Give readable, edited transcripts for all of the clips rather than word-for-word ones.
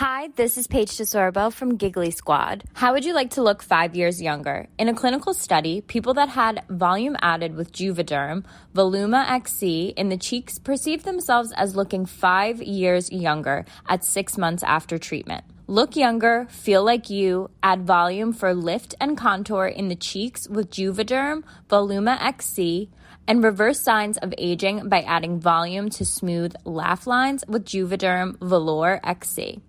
Hi, this is Paige DeSorbo from Giggly Squad. How would you like to look 5 years younger? In a clinical study, people that had volume added with Juvederm, Voluma XC, in the cheeks perceived themselves as looking 5 years younger at 6 months after treatment. Look younger, feel like you, add volume for lift and contour in the cheeks with Juvederm, Voluma XC, and reverse signs of aging by adding volume to smooth laugh lines with Juvederm Velour XC.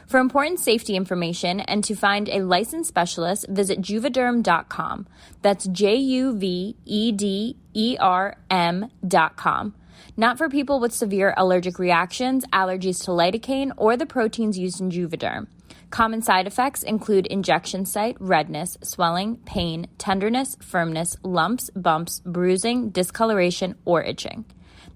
For important safety information and to find a licensed specialist, visit Juvederm.com. That's JUVEDERM.com. Not for people with severe allergic reactions, allergies to lidocaine, or the proteins used in Juvederm. Common side effects include injection site, redness, swelling, pain, tenderness, firmness, lumps, bumps, bruising, discoloration, or itching.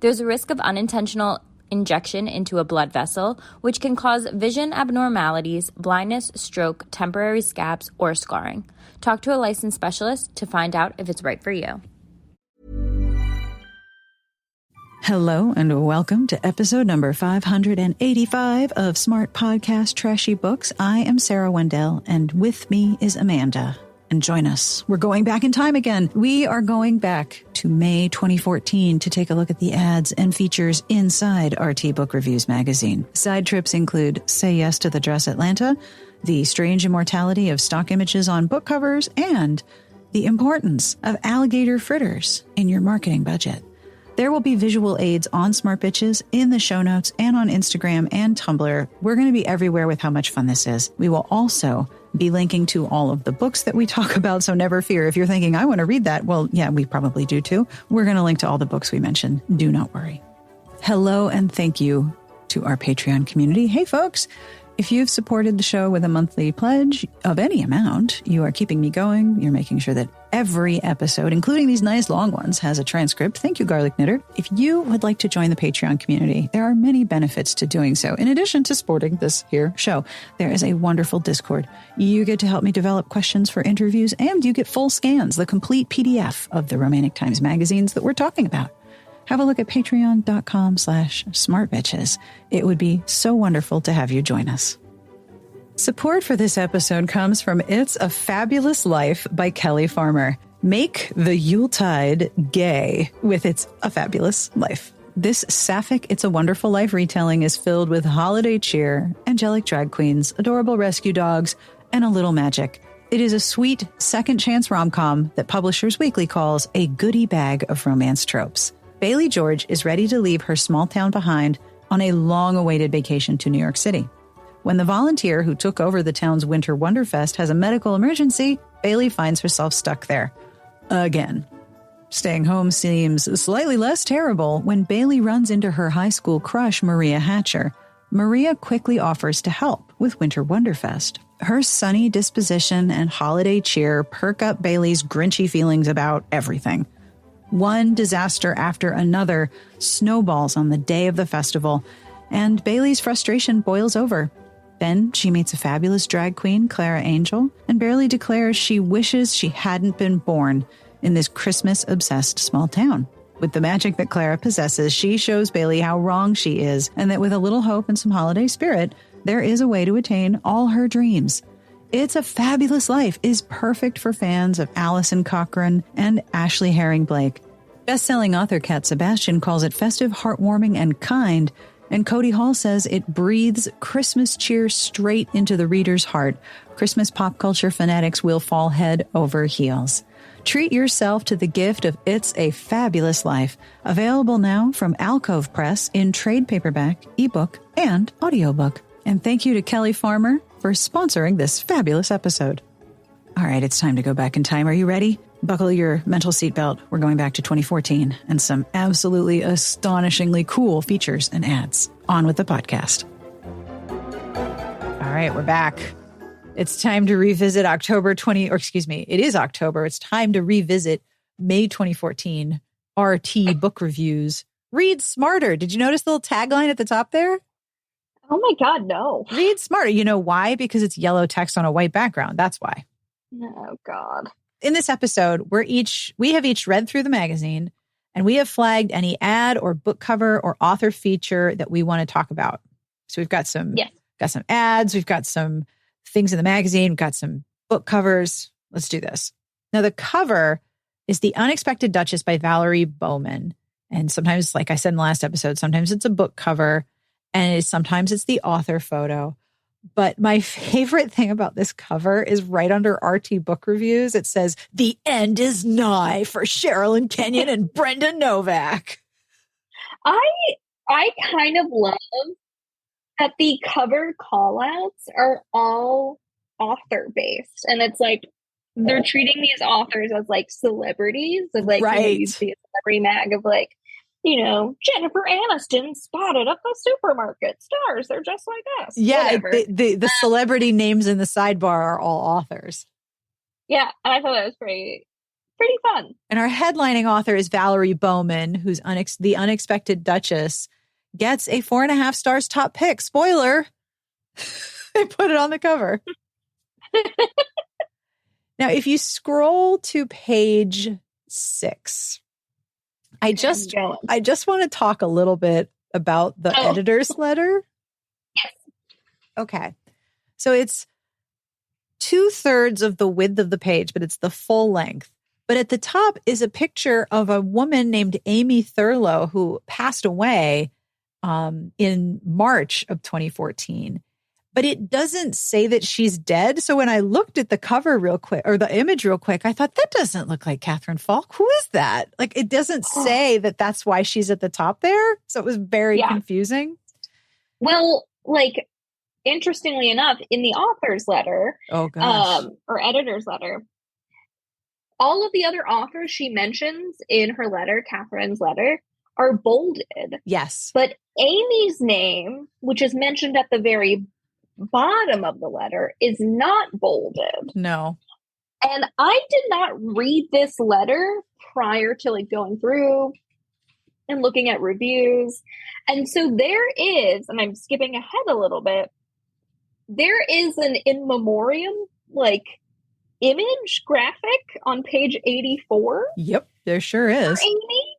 There's a risk of unintentional injection into a blood vessel, which can cause vision abnormalities, blindness, stroke, temporary scabs, or scarring. Talk to a licensed specialist to find out if it's right for you. Hello and welcome to episode number 585 of Smart Podcast Trashy Books. I am Sarah Wendell, and with me is Amanda. And join us. We're going back in time again. We are going back to May 2014 to take a look at the ads and features inside RT Book Reviews magazine. Side trips include Say Yes to the Dress Atlanta, the strange immortality of stock images on book covers, and the importance of alligator fritters in your marketing budget. There will be visual aids on Smart Bitches in the show notes and on Instagram and Tumblr. We're going to be everywhere with how much fun this is. We will also be linking to all of the books that we talk about, so never fear. If you're thinking, I want to read that, well, yeah, we probably do too. We're going to link to all the books we mentioned. Do not worry. Hello and thank you to our Patreon community. Hey, folks. If you've supported the show with a monthly pledge of any amount, you are keeping me going. You're making sure that every episode, including these nice long ones, has a transcript. Thank you, Garlic Knitter. If you would like to join the Patreon community, there are many benefits to doing so. In addition to supporting this here show, there is a wonderful Discord. You get to help me develop questions for interviews, and you get full scans, the complete PDF of the Romantic Times magazines that we're talking about. Have a look at patreon.com/smartbitches. It would be so wonderful to have you join us. Support for this episode comes from It's a Fabulous Life by Kelly Farmer. Make the Yuletide gay with It's a Fabulous Life. This sapphic It's a Wonderful Life retelling is filled with holiday cheer, angelic drag queens, adorable rescue dogs, and a little magic. It is a sweet second chance rom-com that Publishers Weekly calls a goodie bag of romance tropes. Bailey George is ready to leave her small town behind on a long-awaited vacation to New York City. When the volunteer who took over the town's Winter Wonderfest has a medical emergency, Bailey finds herself stuck there. Again. Staying home seems slightly less terrible when Bailey runs into her high school crush, Maria Hatcher. Maria quickly offers to help with Winter Wonderfest. Her sunny disposition and holiday cheer perk up Bailey's grinchy feelings about everything. One disaster after another snowballs on the day of the festival, and Bailey's frustration boils over. Then she meets a fabulous drag queen, Clara Angel, and barely declares she wishes she hadn't been born in this Christmas-obsessed small town. With the magic that Clara possesses, she shows Bailey how wrong she is, and that with a little hope and some holiday spirit, there is a way to attain all her dreams. It's a Fabulous Life is perfect for fans of Alison Cochrane and Ashley Herring Blake. Best-selling author Kat Sebastian calls it festive, heartwarming, and kind, and Cody Hall says it breathes Christmas cheer straight into the reader's heart. Christmas pop culture fanatics will fall head over heels. Treat yourself to the gift of It's a Fabulous Life, available now from Alcove Press in trade paperback, ebook, and audiobook. And thank you to Kelly Farmer for sponsoring this fabulous episode. All right, it's time to go back in time. Are you ready? Buckle your mental seatbelt. We're going back to 2014 and some absolutely astonishingly cool features and ads. On with the podcast. All right, we're back. It's time to revisit it is October. It's time to revisit May 2014 RT Book Reviews. Read smarter. Did you notice the little tagline at the top there? Oh my God, no. Read smarter. You know why? Because it's yellow text on a white background. That's why. Oh God. In this episode, we have each read through the magazine, and we have flagged any ad or book cover or author feature that we want to talk about. So we've got some got some ads. We've got some things in the magazine. We've got some book covers. Let's do this. Now, the cover is The Unexpected Duchess by Valerie Bowman. And sometimes, like I said in the last episode, sometimes it's a book cover and sometimes it's the author photo. But my favorite thing about this cover is right under RT Book Reviews. It says, "The end is nigh for Cheryl and Kenyon and Brenda Novak." I kind of love that the cover callouts are all author based, and it's like they're treating these authors as like celebrities, of like Right. you see a celebrity mag of like, Jennifer Aniston spotted at the supermarket. Stars, they're just like us. Yeah, Whatever. the celebrity names in the sidebar are all authors. Yeah, and I thought that was pretty fun. And our headlining author is Valerie Bowman, who's The Unexpected Duchess, gets a 4.5 stars top pick. Spoiler. They put it on the cover. Now, if you scroll to page 6, I just want to talk a little bit about the editor's letter. Yes. Okay. So it's 2/3 of the width of the page, but it's the full length. But at the top is a picture of a woman named Amy Thurlow who passed away in March of 2014. But it doesn't say that she's dead. So when I looked at the cover real quick, or the image real quick, I thought, that doesn't look like Catherine Falk. Who is that? Like, it doesn't say that that's why she's at the top there. So it was very confusing. Well, like, interestingly enough, in the author's letter, or editor's letter, all of the other authors she mentions in her letter, Catherine's letter, are bolded. Yes. But Amy's name, which is mentioned at the very bottom of the letter, is not bolded. No. And I did not read this letter prior to like going through and looking at reviews. And so there is, and I'm skipping ahead a little bit, there is an in memoriam like image graphic on page 84. Yep, there sure is. For Amy,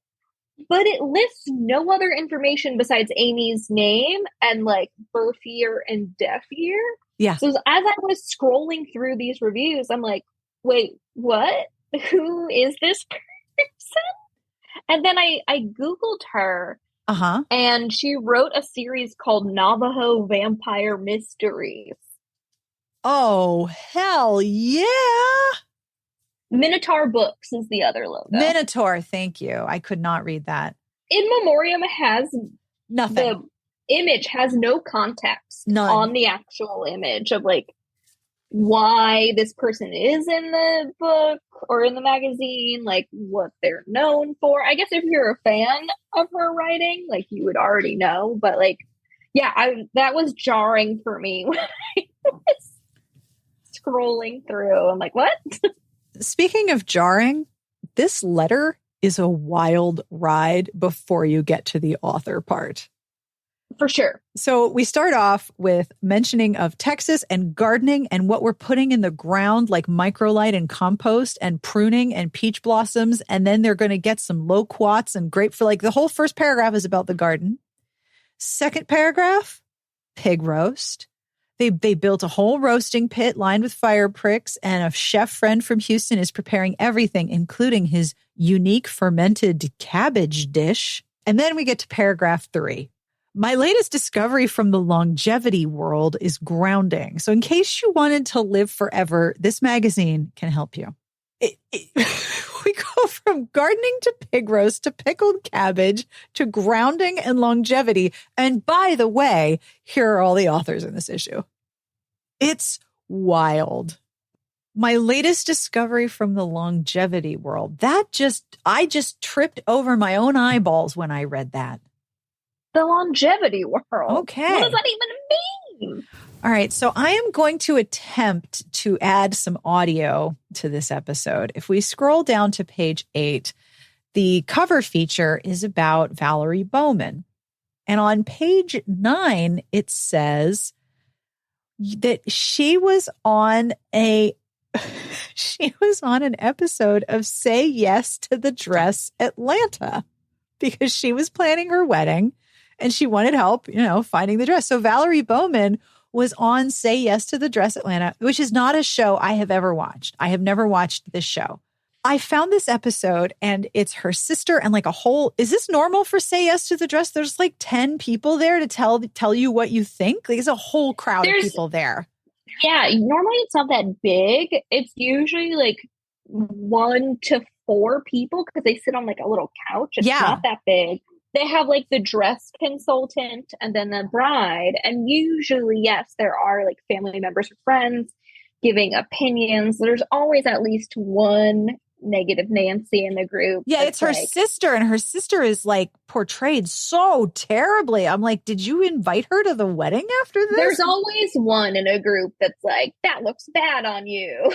but it lists no other information besides Amy's name and like birth year and death year. Yeah. So as I was scrolling through these reviews, I'm like, wait, what? Who is this person? And then I Googled her. And she wrote a series called Navajo Vampire Mysteries. Oh, hell yeah. Minotaur Books is the other logo. Minotaur, thank you. I could not read that. In Memoriam has nothing. The image has no context on the actual image of like why this person is in the book or in the magazine, like what they're known for. I guess if you're a fan of her writing, like you would already know, but like, yeah, that was jarring for me when I was scrolling through. I'm like, what? Speaking of jarring, this letter is a wild ride before you get to the author part. For sure. So we start off with mentioning of Texas and gardening and what we're putting in the ground, like microlight and compost and pruning and peach blossoms. And then they're going to get some loquats and grapefruit. Like the whole first paragraph is about the garden. Second paragraph, pig roast. They built a whole roasting pit lined with fire pricks, and a chef friend from Houston is preparing everything, including his unique fermented cabbage dish. And then we get to paragraph 3. My latest discovery from the longevity world is grounding. So in case you wanted to live forever, this magazine can help you. We go from gardening to pig roast to pickled cabbage to grounding and longevity. And by the way, here are all the authors in this issue. It's wild. My latest discovery from the longevity world. I just tripped over my own eyeballs when I read that. The longevity world. Okay. What does that even mean? All right. So I am going to attempt to add some audio to this episode. If we scroll down to page 8, the cover feature is about Valerie Bowman. And on page 9, it says that she was on an episode of Say Yes to the Dress Atlanta because she was planning her wedding and she wanted help, finding the dress. So Valerie Bowman was on Say Yes to the Dress Atlanta, which is not a show I have ever watched. I have never watched this show. I found this episode and it's her sister and like a whole, is this normal for Say Yes to the Dress? There's like 10 people there to tell you what you think. Like, there's a whole crowd of people there. Yeah, normally it's not that big. It's usually like 1 to 4 people because they sit on like a little couch. It's not that big. They have like the dress consultant and then the bride. And usually, yes, there are like family members or friends giving opinions. There's always at least one negative Nancy in the group. Yeah, it's her sister, and her sister is like portrayed so terribly. I'm like, did you invite her to the wedding after this? There's always one in a group that's like, that looks bad on you.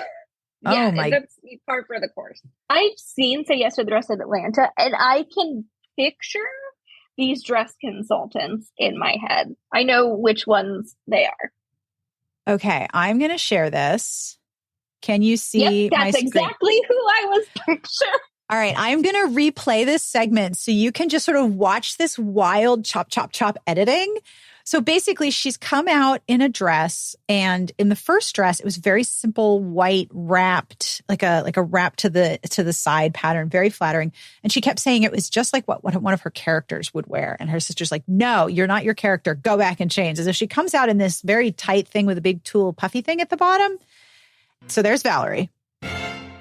Yeah, that's part for the course. I've seen Say Yes to the Dress of Atlanta, and I can picture these dress consultants in my head. I know which ones they are. Okay, I'm going to share this. Can you see my screen? That's exactly who I was picturing. All right, I'm going to replay this segment so you can just sort of watch this wild chop, chop, chop editing. So basically, she's come out in a dress, and in the first dress, it was very simple, white, wrapped, like a wrap to the side pattern, very flattering. And she kept saying it was just like what one of her characters would wear. And her sister's like, no, you're not your character. Go back and change. As if she comes out in this very tight thing with a big tulle puffy thing at the bottom. So there's Valerie.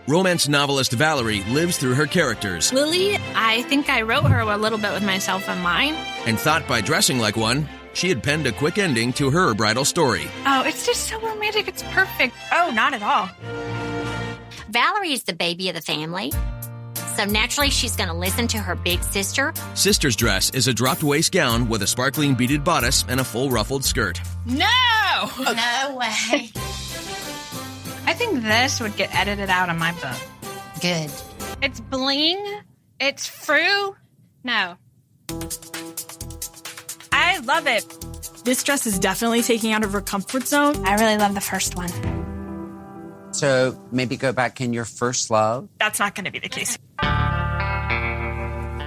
Romance novelist Valerie lives through her characters. Lily, I think I wrote her a little bit with myself in mind. And thought by dressing like one, she had penned a quick ending to her bridal story. Oh, it's just so romantic. It's perfect. Oh, not at all. Valerie is the baby of the family. So naturally, she's going to listen to her big sister. Sister's dress is a dropped waist gown with a sparkling beaded bodice and a full ruffled skirt. No! No way. I think this would get edited out of my book. Good. It's bling. It's frou. No. I love it. This dress is definitely taking out of her comfort zone. I really love the first one. So maybe go back in your first love? That's not going to be the case.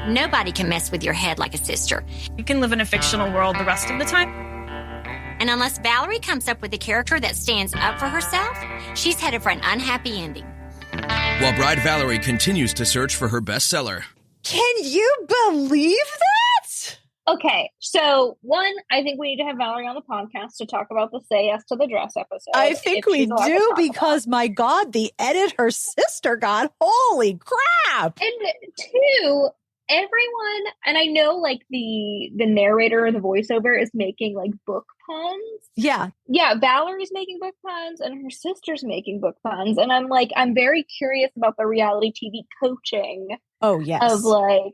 Nobody can mess with your head like a sister. You can live in a fictional world the rest of the time. And unless Valerie comes up with a character that stands up for herself, she's headed for an unhappy ending. While bride Valerie continues to search for her bestseller. Can you believe that? Okay, so one, I think we need to have Valerie on the podcast to talk about the Say Yes to the Dress episode. I think we do because, my God, the edit her sister got. Holy crap. And two, everyone, and I know like the narrator or the voiceover is making like book puns. Yeah. Yeah, Valerie's making book puns and her sister's making book puns. And I'm like, I'm very curious about the reality TV coaching. Oh, yes. Of like,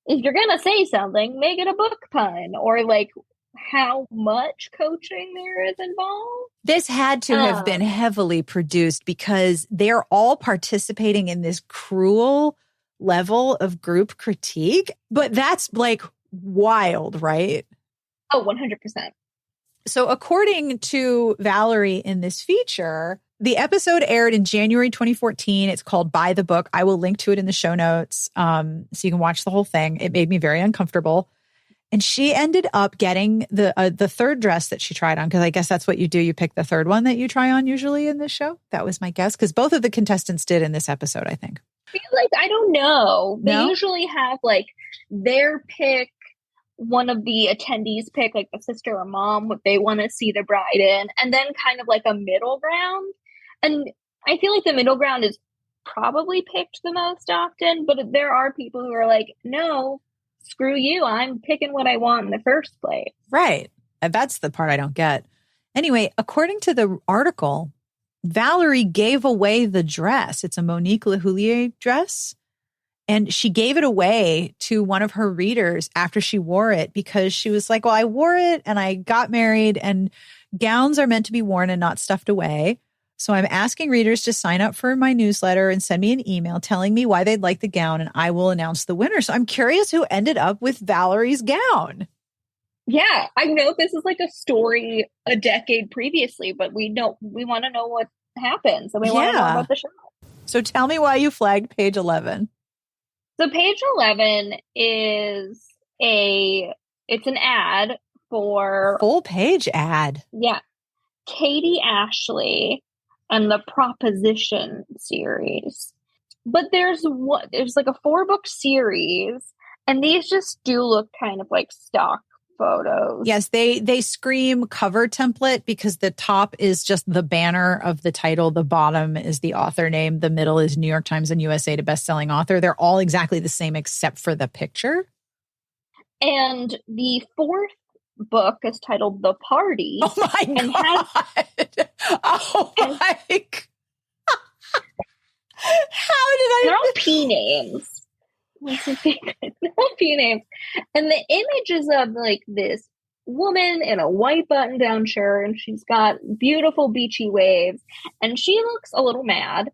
if you're going to say something, make it a book pun, or like how much coaching there is involved. This had to have been heavily produced because they're all participating in this cruel level of group critique. But that's like wild, right? Oh, 100%. So according to Valerie in this feature, the episode aired in January 2014. It's called Buy the Book. I will link to it in the show notes so you can watch the whole thing. It made me very uncomfortable. And she ended up getting the third dress that she tried on, because I guess that's what you do. You pick the third one that you try on usually in this show. That was my guess, because both of the contestants did in this episode, I think. I feel like, I don't know. They No? usually have like their pick, one of the attendees pick, like the sister or mom, what they want to see the bride in, and then kind of like a middle ground. And I feel like the middle ground is probably picked the most often, but there are people who are like, no, screw you. I'm picking what I want in the first place. Right. That's the part I don't get. Anyway, according to the article, Valerie gave away the dress. It's a Monique Lehoulier dress. And she gave it away to one of her readers after she wore it, because she was like, well, I wore it and I got married, and gowns are meant to be worn and not stuffed away. So I'm asking readers to sign up for my newsletter and send me an email telling me why they'd like the gown, and I will announce the winner. So I'm curious who ended up with Valerie's gown. Yeah, I know this is like a story a decade previously, but we want to know what happens, and we want to know about the show. So tell me why you flagged page 11. So page 11 is it's an ad for full page ad. Yeah. Katie Ashley and the Proposition series. But there's like a 4-book series, and these just do look kind of like stock photos. Yes, they scream cover template because the top is just the banner of the title. The bottom is the author name. The middle is New York Times and USA to best-selling author. They're all exactly the same except for the picture. And the 4th book is titled The Party. Oh my God. Oh my God. How did I? They're all P names. They're all P names. And the image is of like this woman in a white button-down shirt, and she's got beautiful beachy waves, and she looks a little mad,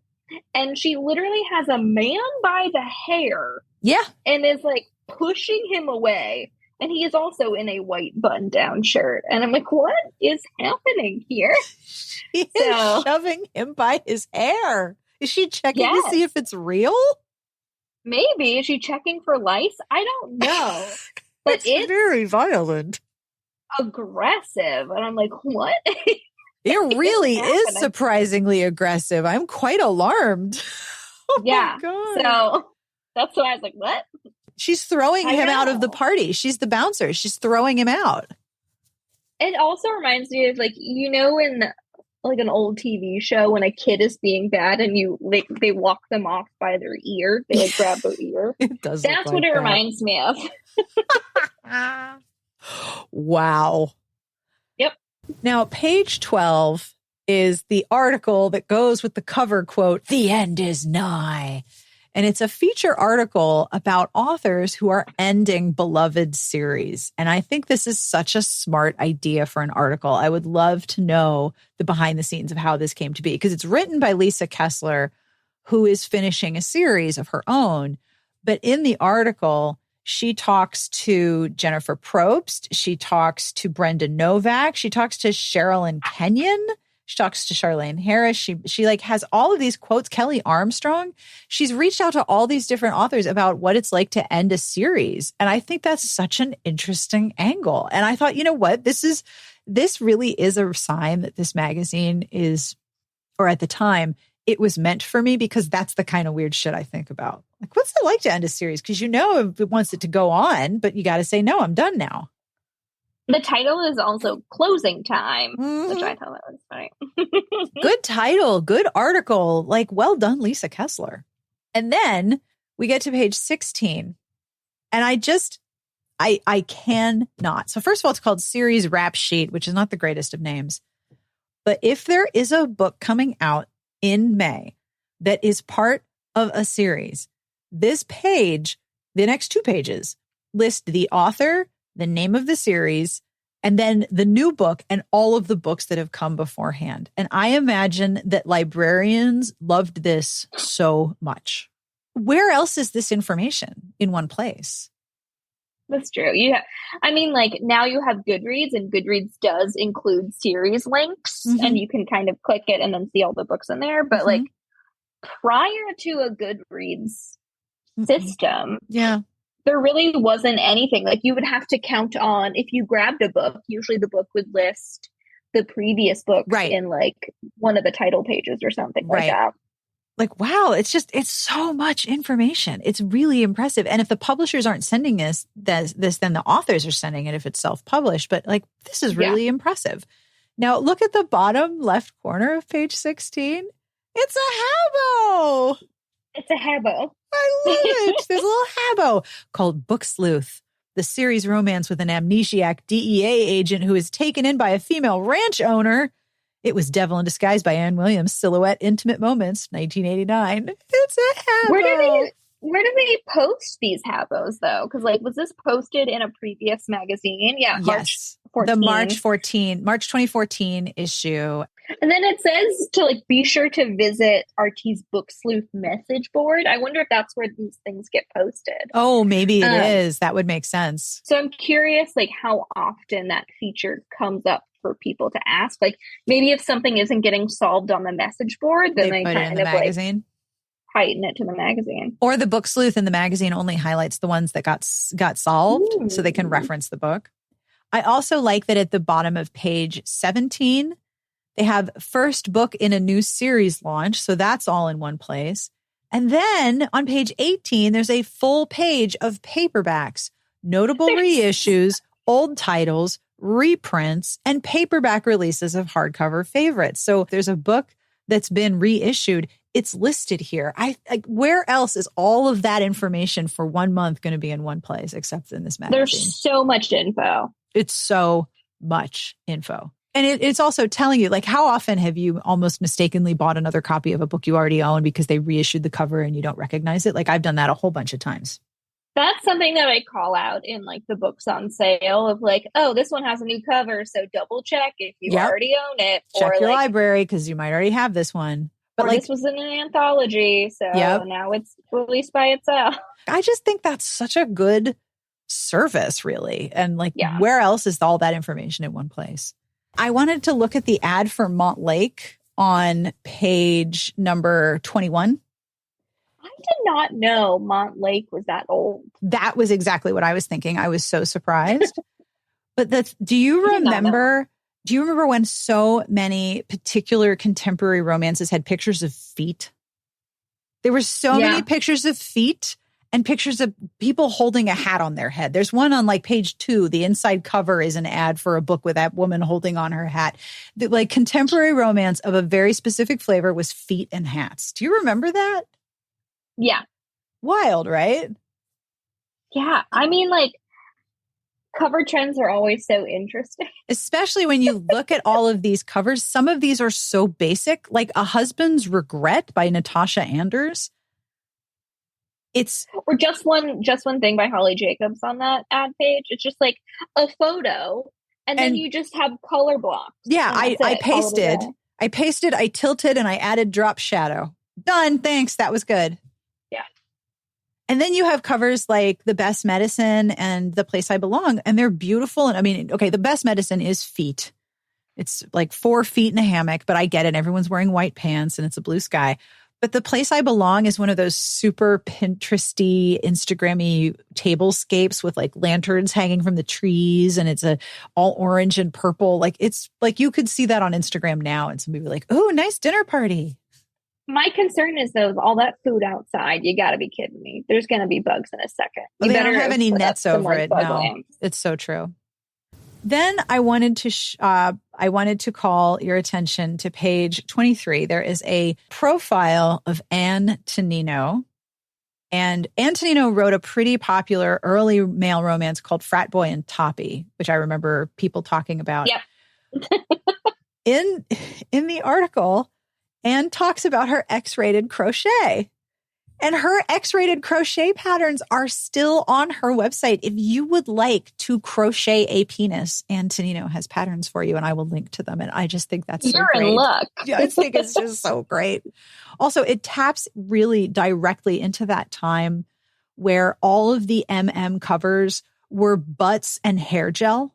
and she literally has a man by the hair. Yeah. And is like pushing him away. And he is also in a white button-down shirt. And I'm like, what is happening here? She is shoving him by his hair. Is she checking to see if it's real? Maybe. Is she checking for lice? I don't know. But it's very violent. Aggressive. And I'm like, what? It really is surprisingly aggressive. I'm quite alarmed. Oh yeah. My God. So that's why I was like, what? She's throwing him out of the party. She's the bouncer. She's throwing him out. It also reminds me of in like an old TV show when a kid is being bad and they walk them off by their ear. They like grab their ear. It does. That's what it reminds me of. Wow. Yep. Now, page 12 is the article that goes with the cover quote, "The end is nigh." And it's a feature article about authors who are ending beloved series. And I think this is such a smart idea for an article. I would love to know the behind the scenes of how this came to be, because it's written by Lisa Kessler, who is finishing a series of her own. But in the article, she talks to Jennifer Probst. She talks to Brenda Novak. She talks to Sherilyn Kenyon. She talks to Charlene Harris. She like has all of these quotes. Kelly Armstrong. She's reached out to all these different authors about what it's like to end a series. And I think that's such an interesting angle. And I thought, you know what? This really is a sign that this magazine is, or at the time, it was meant for me, because that's the kind of weird shit I think about. Like, what's it like to end a series? Because it wants it to go on, but you got to say, no, I'm done now. The title is also Closing Time, which I thought that was funny. Good title, good article. Like, well done, Lisa Kessler. And then we get to page 16. And I cannot. So first of all, it's called Series Rap Sheet, which is not the greatest of names. But if there is a book coming out in May that is part of a series, this page, the next 2 pages, list the author, the name of the series, and then the new book and all of the books that have come beforehand. And I imagine that librarians loved this so much. Where else is this information in one place? That's true. Now you have Goodreads, and Goodreads does include series links, and you can kind of click it and then see all the books in there. But like prior to a Goodreads system, there really wasn't anything. Like, you would have to count on, if you grabbed a book, usually the book would list the previous book in like one of the title pages or something like that. Like, wow, it's so much information. It's really impressive. And if the publishers aren't sending this, then the authors are sending it if it's self-published. But like, this is really impressive. Now, look at the bottom left corner of page 16. It's a habbo. It's a habbo. I love it. There's a little habbo called Book Sleuth, the series romance with an amnesiac DEA agent who is taken in by a female ranch owner. It was Devil in Disguise by Anne Williams. Silhouette Intimate Moments, 1989. It's a habbo. Where do they post these habos, though? Because, like, was this posted in a previous magazine? Yeah, yes. March 14. The March 2014 issue. And then it says to, like, be sure to visit RT's Book Sleuth message board. I wonder if that's where these things get posted. Oh, maybe it is. That would make sense. So I'm curious, like, how often that feature comes up for people to ask. Like, maybe if something isn't getting solved on the message board, then they put kind it in the of magazine. Like, heighten it to the magazine. Or the Book Sleuth in the magazine only highlights the ones that got solved so they can reference the book. I also like that at the bottom of page 17, they have first book in a new series launch. So that's all in one place. And then on page 18, there's a full page of paperbacks, notable reissues, old titles, reprints, and paperback releases of hardcover favorites. So if there's a book that's been reissued, it's listed here. Where else is all of that information for 1 month going to be in one place except in this magazine? There's so much info. It's so much info. And it's also telling you, like, how often have you almost mistakenly bought another copy of a book you already own because they reissued the cover and you don't recognize it? Like, I've done that a whole bunch of times. That's something that I call out in like the books on sale of like, oh, this one has a new cover. So double check if you already own it. Check or your like, library because you might already have this one. But or like, this was in an anthology. So now it's released by itself. I just think that's such a good service, really. And like, where else is all that information in one place? I wanted to look at the ad for Montlake on page number 21. I did not know Montlake was that old. That was exactly what I was thinking. I was so surprised. But do you remember when so many particular contemporary romances had pictures of feet? There were so many pictures of feet and pictures of people holding a hat on their head. There's one on like page 2. The inside cover is an ad for a book with that woman holding on her hat. Like contemporary romance of a very specific flavor was feet and hats. Do you remember that? Yeah. Wild, right? Yeah. I mean, like, cover trends are always so interesting. Especially when you look at all of these covers. Some of these are so basic, like A Husband's Regret by Natasha Anders. Or just one thing by Holly Jacobs on that ad page. It's just like a photo and then you just have color blocks. Yeah, I pasted, I tilted, and I added drop shadow. Done. Thanks. That was good. Yeah. And then you have covers like The Best Medicine and The Place I Belong, and they're beautiful. And I mean, okay, The Best Medicine is feet. It's like 4 feet in a hammock, but I get it. Everyone's wearing white pants and it's a blue sky. But The Place I Belong is one of those super Pinteresty, Instagrammy tablescapes with like lanterns hanging from the trees, and it's all orange and purple. Like it's like you could see that on Instagram now, and somebody would be like, "Oh, nice dinner party." My concern is though, all that food outside. You got to be kidding me. There's going to be bugs in a second. They don't have any nets over it. No, lamps. It's so true. Then I wanted to call your attention to page 23. There is a profile of Anne Tonino. And Anne Tonino wrote a pretty popular early male romance called Frat Boy and Toppy, which I remember people talking about. Yep. In the article, Anne talks about her X-rated crochet. And her X-rated crochet patterns are still on her website. If you would like to crochet a penis, Anne Tonino has patterns for you, and I will link to them. And I just think that's so great. You're in luck. Yeah, I think it's just so great. Also, it taps really directly into that time where all of the MM covers were butts and hair gel.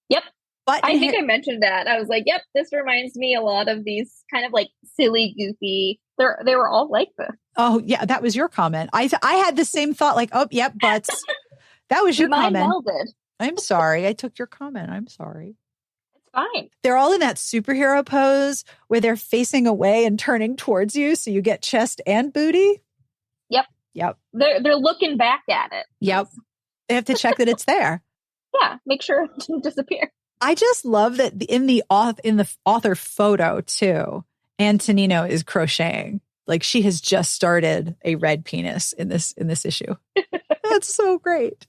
Yep. I think I mentioned that. I was like, yep, this reminds me a lot of these kind of like silly, goofy. They were all like this. Oh, yeah. That was your comment. I had the same thought, like, oh, yep, butts. That was your comment. Melded. I'm sorry. I took your comment. I'm sorry. It's fine. They're all in that superhero pose where they're facing away and turning towards you. So you get chest and booty. Yep. They're looking back at it. Yep. They have to check that it's there. Yeah. Make sure it doesn't disappear. I just love that in the author photo too, Anne Tonino is crocheting. Like she has just started a red penis in this issue. That's so great.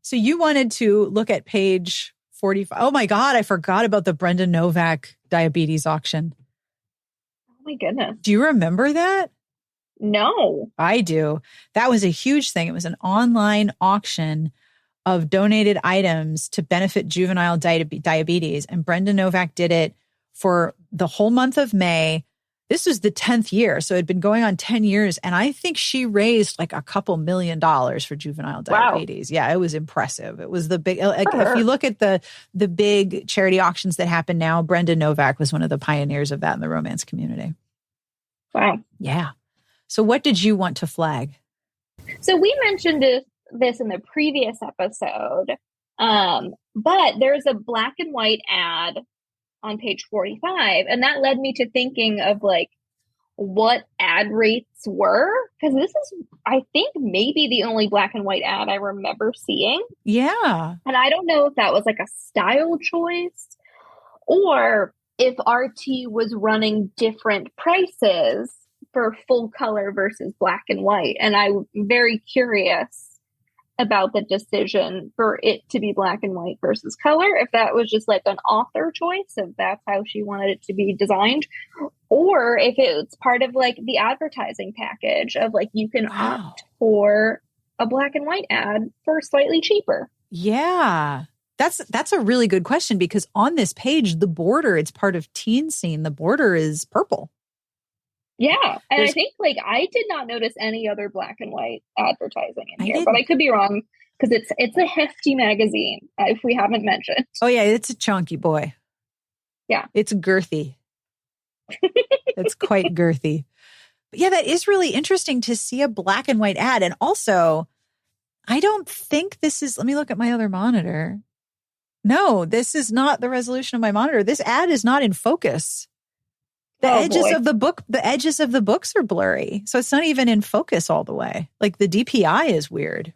So you wanted to look at page 45. Oh my God, I forgot about the Brenda Novak diabetes auction. Oh my goodness. Do you remember that? No. I do. That was a huge thing. It was an online auction of donated items to benefit juvenile diabetes. And Brenda Novak did it for the whole month of May. This was the 10th year. So it had been going on 10 years. And I think she raised like a couple $1 million for juvenile diabetes. Wow. Yeah, it was impressive. It was the big, like, if you look at the big charity auctions that happen now, Brenda Novak was one of the pioneers of that in the romance community. Wow. Yeah. So what did you want to flag? So we mentioned this in the previous episode, But there's a black and white ad on page 45, and that led me to thinking of like what ad rates were, because this is, I think, maybe the only black and white ad I remember seeing. Yeah. And I don't know if that was like a style choice or if RT was running different prices for full color versus black and white. And I'm very curious about the decision for it to be black and white versus color, if that was just like an author choice, if that's how she wanted it to be designed, or if it's part of like the advertising package of like you can opt for a black and white ad for slightly cheaper. Yeah. That's a really good question, because on this page, the border, it's part of Teen Scene. The border is purple. Yeah. And I think like I did not notice any other black and white advertising in here, but I could be wrong because it's a hefty magazine, if we haven't mentioned. Oh yeah, it's a chunky boy. Yeah. It's girthy. It's quite girthy. But yeah, that is really interesting to see a black and white ad. And also, I don't think this is, let me look at my other monitor. No, this is not the resolution of my monitor. This ad is not in focus. The edges of the books are blurry. So it's not even in focus all the way. Like the DPI is weird.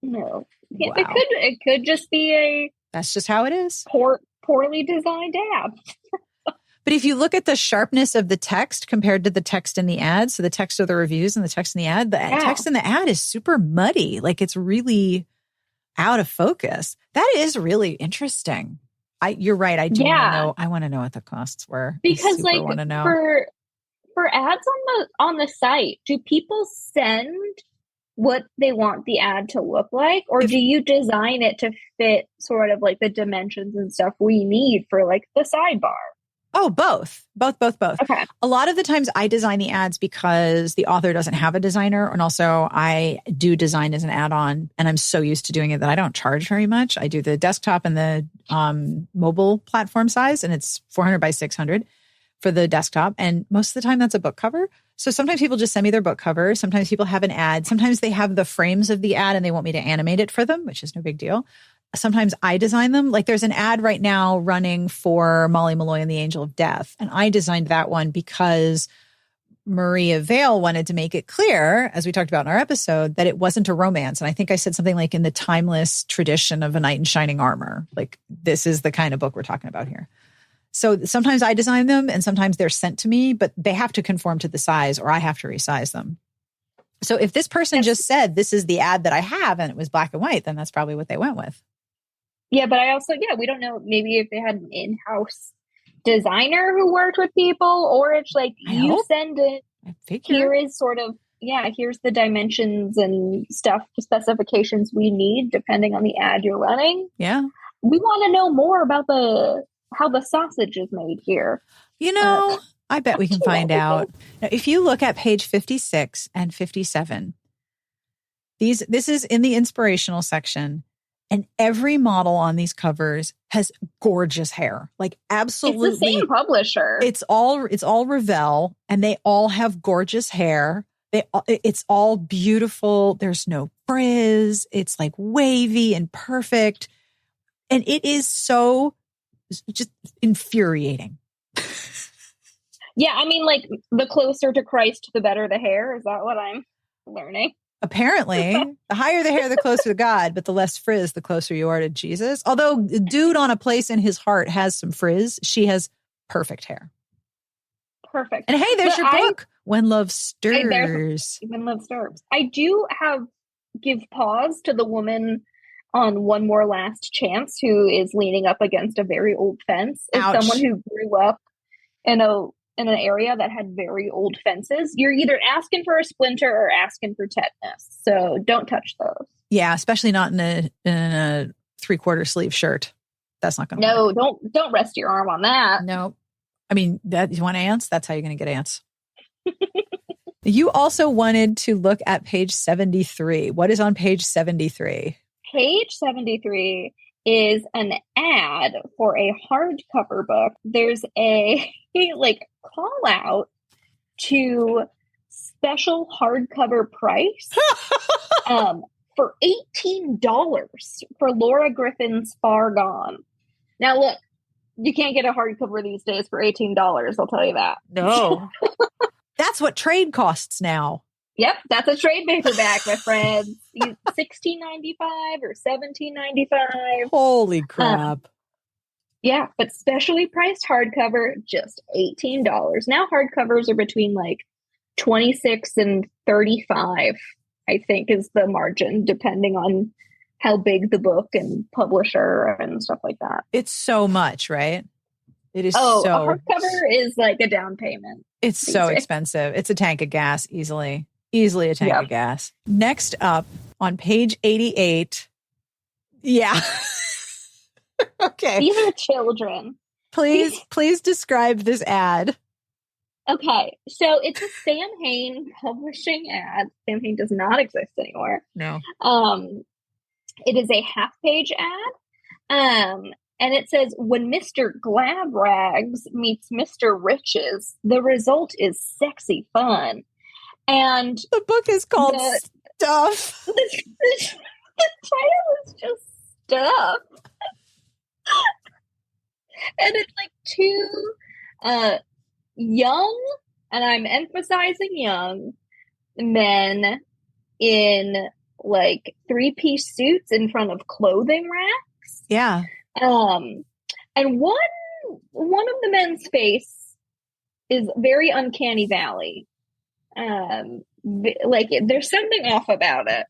No. Wow. It could just be that's just how it is. Poorly designed ad. But if you look at the sharpness of the text compared to the text in the ad, so the text of the reviews and the text in the ad, text in the ad is super muddy. Like it's really out of focus. That is really interesting. You're right. I do want to know. I want to know what the costs were. Because like for ads on the site, do people send what they want the ad to look like, or do you design it to fit sort of like the dimensions and stuff we need for like the sidebar? Oh, both. Okay. A lot of the times I design the ads because the author doesn't have a designer. And also I do design as an add-on, and I'm so used to doing it that I don't charge very much. I do the desktop and the mobile platform size, and it's 400 by 600 for the desktop. And most of the time that's a book cover. So sometimes people just send me their book cover. Sometimes people have an ad. Sometimes they have the frames of the ad and they want me to animate it for them, which is no big deal. Sometimes I design them. Like there's an ad right now running for Molly Malloy and the Angel of Death. And I designed that one because Maria Vale wanted to make it clear, as we talked about in our episode, that it wasn't a romance. And I think I said something like in the timeless tradition of a knight in shining armor. Like this is the kind of book we're talking about here. So sometimes I design them and sometimes they're sent to me, but they have to conform to the size or I have to resize them. So if this person just said, this is the ad that I have and it was black and white, then that's probably what they went with. Yeah, but I also, we don't know maybe if they had an in-house designer who worked with people, or it's like send it. Here is sort of, here's the dimensions and stuff, the specifications we need depending on the ad you're running. Yeah. We want to know more about how the sausage is made here. I bet we can find out. Now, if you look at page 56 and 57, this is in the inspirational section. And every model on these covers has gorgeous hair, like absolutely. It's the same publisher. It's all Revell, and they all have gorgeous hair. It's all beautiful. There's no frizz. It's like wavy and perfect, and it is so just infuriating. Yeah, I mean, like the closer to Christ, the better the hair. Is that what I'm learning? Apparently, the higher the hair, the closer to God, but the less frizz, the closer you are to Jesus. Although dude on a place in his heart has some frizz, she has perfect hair. Perfect. And hey, there's your book, When Love Stirs. When Love Stirs. I do give pause to the woman on One More Last Chance who is leaning up against a very old fence. As someone who grew up in an area that had very old fences, you're either asking for a splinter or asking for tetanus. So don't touch those. Yeah, especially not in a 3/4 sleeve shirt. That's not going to work. No, don't rest your arm on that. No. I mean, you want ants? That's how you're going to get ants. You also wanted to look at page 73. What is on page 73? Page 73 is an ad for a hardcover book. There's a call out to special hardcover price for $18 for Laura Griffin's Far Gone. Now, look, you can't get a hardcover these days for $18. I'll tell you that. No. That's what trade costs now. Yep, that's a trade paperback, my friends. $16.95 or $17.95. Holy crap. Yeah, but specially priced hardcover, just $18. Now hardcovers are between like 26 and 35, I think, is the margin, depending on how big the book and publisher and stuff like that. It's so much, right? It is a hardcover is like a down payment. It's so expensive. It's a tank of gas, easily a tank of gas. Next up on page 88. Yeah. Okay. These are children. Please describe this ad. Okay. So it's a Sam Hain publishing ad. Sam Hain does not exist anymore. No. It is a half-page ad. And it says, when Mr. Glabrags meets Mr. Riches, the result is sexy fun. And the book is called Stuff. The title is just Stuff. And it's like two young, and I'm emphasizing young, men in like 3-piece suits in front of clothing racks. Yeah. And one of the men's face is very uncanny valley. Like there's something off about it.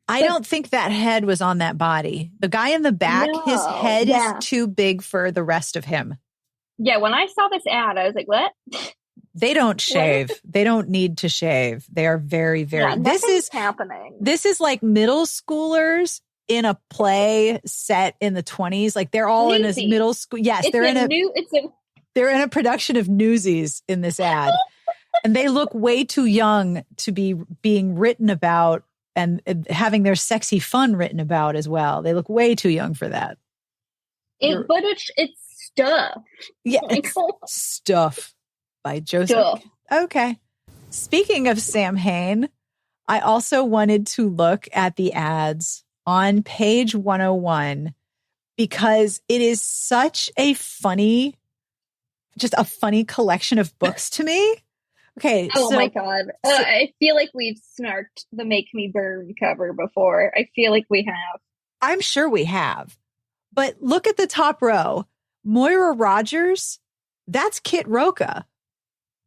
I don't think that head was on that body. The guy in the back, his head is too big for the rest of him. Yeah, when I saw this ad, I was like, what? They don't shave. They don't need to shave. They are very, very... Yeah, this is happening. This is like middle schoolers in a play set in the 20s. Like they're all in this middle school. Yes, they're in a production of Newsies in this ad. And they look way too young to be being written about and having their sexy fun written about as well. They look way too young for that. But it's Stuff. Yeah, it's Stuff by Joseph. Stuff. Okay. Speaking of Sam Hain, I also wanted to look at the ads on page 101 because it is such a funny collection of books to me. Okay. My God. I feel like we've snarked the Make Me Burn cover before. I feel like we have. I'm sure we have. But look at the top row. Moira Rogers, that's Kit Roca.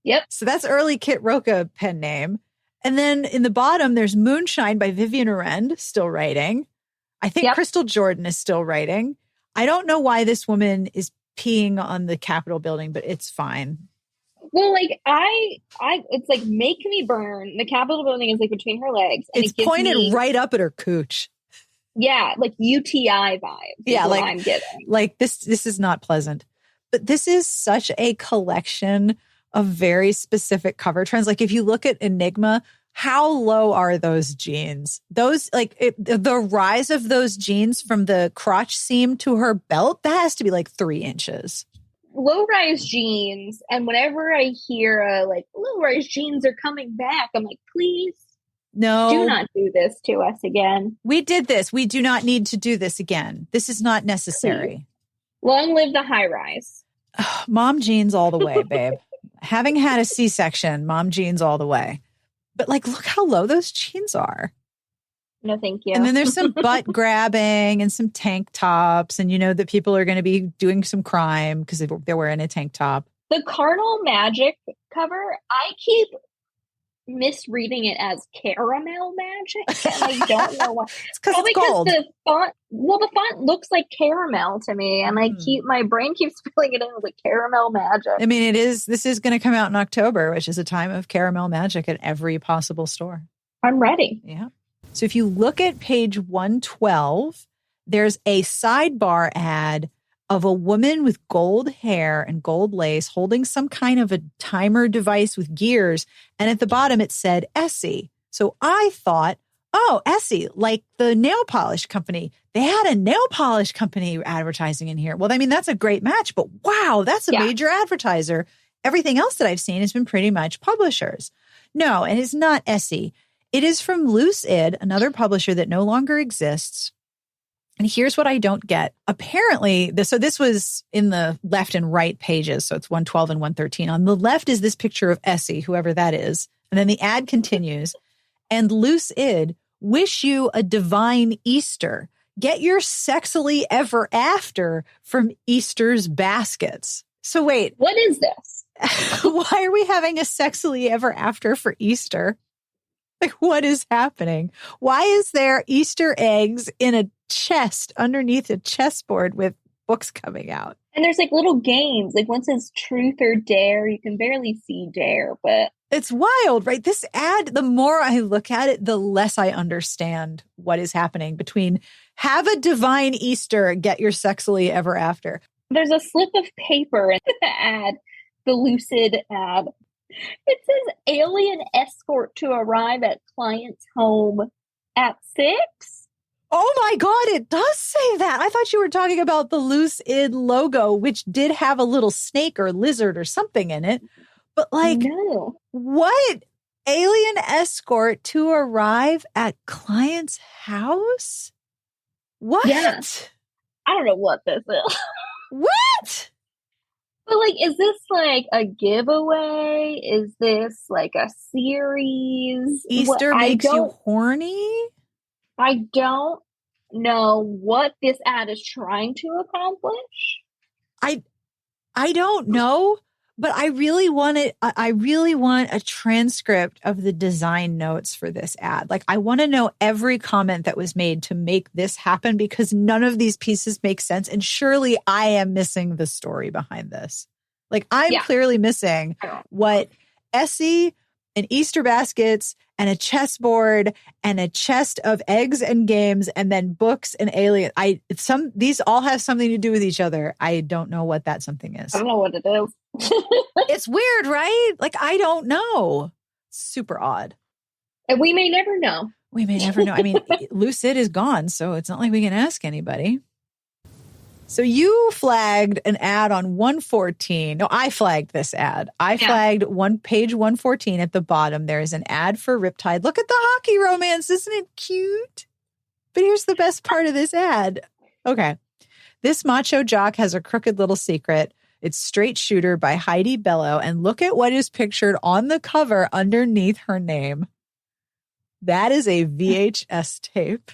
Yep. So that's early Kit Roca pen name. And then in the bottom, there's Moonshine by Vivian Arend, still writing. I think Crystal Jordan is still writing. I don't know why this woman is peeing on the Capitol building, but it's fine. Well, like it's like Make Me Burn. The Capitol building is like between her legs. And it's pointed right up at her cooch. Yeah, like UTI vibes. Yeah, like I'm getting. Like this is not pleasant. But this is such a collection of very specific cover trends. Like if you look at Enigma, how low are those jeans? Those the rise of those jeans from the crotch seam to her belt, that has to be like 3 inches. Low-rise jeans, and whenever I hear like low-rise jeans are coming back, I'm like, please. No. Do not do this to us again. We did this. We do not need to do this again. This is not necessary. Long live the high rise. Mom jeans all the way, babe. Having had a C-section, mom jeans all the way. But like, look how low those jeans are. No, thank you. And then there's some butt grabbing and some tank tops. And you know that people are going to be doing some crime because they're wearing a tank top. The Carnal Magic cover, I keep misreading it as caramel magic, and I don't know why. It's because gold. The font looks like caramel to me, and my brain keeps filling it in with like caramel magic. I mean, this is going to come out in October, which is a time of caramel magic at every possible store. I'm ready. Yeah. So if you look at page 112, there's a sidebar ad of a woman with gold hair and gold lace holding some kind of a timer device with gears. And at the bottom, it said Essie. So I thought, oh, Essie, like the nail polish company. They had a nail polish company advertising in here. Well, I mean, that's a great match, but wow, that's a major advertiser. Everything else that I've seen has been pretty much publishers. No, and it's not Essie. It is from Lucid, another publisher that no longer exists. And here's what I don't get. Apparently, this was in the left and right pages. So it's 112 and 113. On the left is this picture of Essie, whoever that is. And then the ad continues. And Lucid, wish you a divine Easter. Get your sexily ever after from Easter's baskets. So wait. What is this? Why are we having a sexily ever after for Easter? Like, what is happening? Why is there Easter eggs in a chest underneath a chessboard with books coming out? And there's like little games. Like one says truth or dare. You can barely see dare, but it's wild, right? This ad, the more I look at it, the less I understand what is happening between have a divine Easter, get your sexily ever after. There's a slip of paper in the ad, the Lucid ad. It says alien escort to arrive at client's home at 6. Oh my God, it does say that. I thought you were talking about the Lucid logo, which did have a little snake or lizard or something in it. But like, no. What? Alien escort to arrive at client's house? What? Yeah. I don't know what this is. What? But like, is this like a giveaway? Is this like a series? Easter makes you horny? I don't know what this ad is trying to accomplish. I don't know, but I really want a transcript of the design notes for this ad. Like, I want to know every comment that was made to make this happen, because none of these pieces make sense. And surely I am missing the story behind this. Like, I'm clearly missing what Essie and Easter baskets and a chessboard and a chest of eggs and games and then books and alien. These all have something to do with each other. I don't know what that something is. I don't know what it is. It's weird, right? Like, I don't know. Super odd. And we may never know. We may never know. I mean, Lucid is gone, so it's not like we can ask anybody. So you flagged an ad on 114. No, I flagged this ad. I flagged page 114 at the bottom. There is an ad for Riptide. Look at the hockey romance. Isn't it cute? But here's the best part of this ad. Okay. This macho jock has a crooked little secret. It's Straight Shooter by Heidi Bello. And look at what is pictured on the cover underneath her name. That is a VHS tape.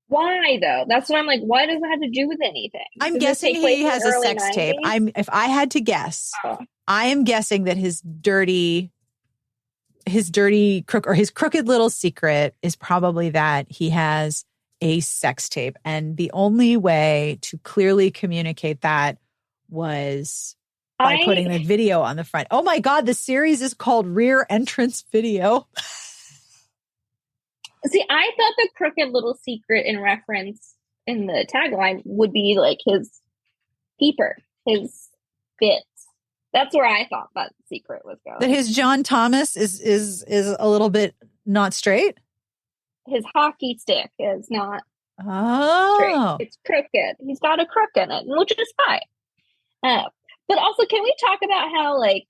Why though? That's what I'm like. What does it have to do with anything? I'm guessing he has a sex 90s? Tape. If I had to guess, I am guessing that his dirty crook, or his crooked little secret, is probably that he has a sex tape. And the only way to clearly communicate that was by putting the video on the front. Oh my God, the series is called Rear Entrance Video. See, I thought the crooked little secret in reference in the tagline would be like his peeper, his bits. That's where I thought that secret was going. That his John Thomas is a little bit not straight? His hockey stick is not straight. It's crooked. He's got a crook in it, which is fine. But also, can we talk about how, like,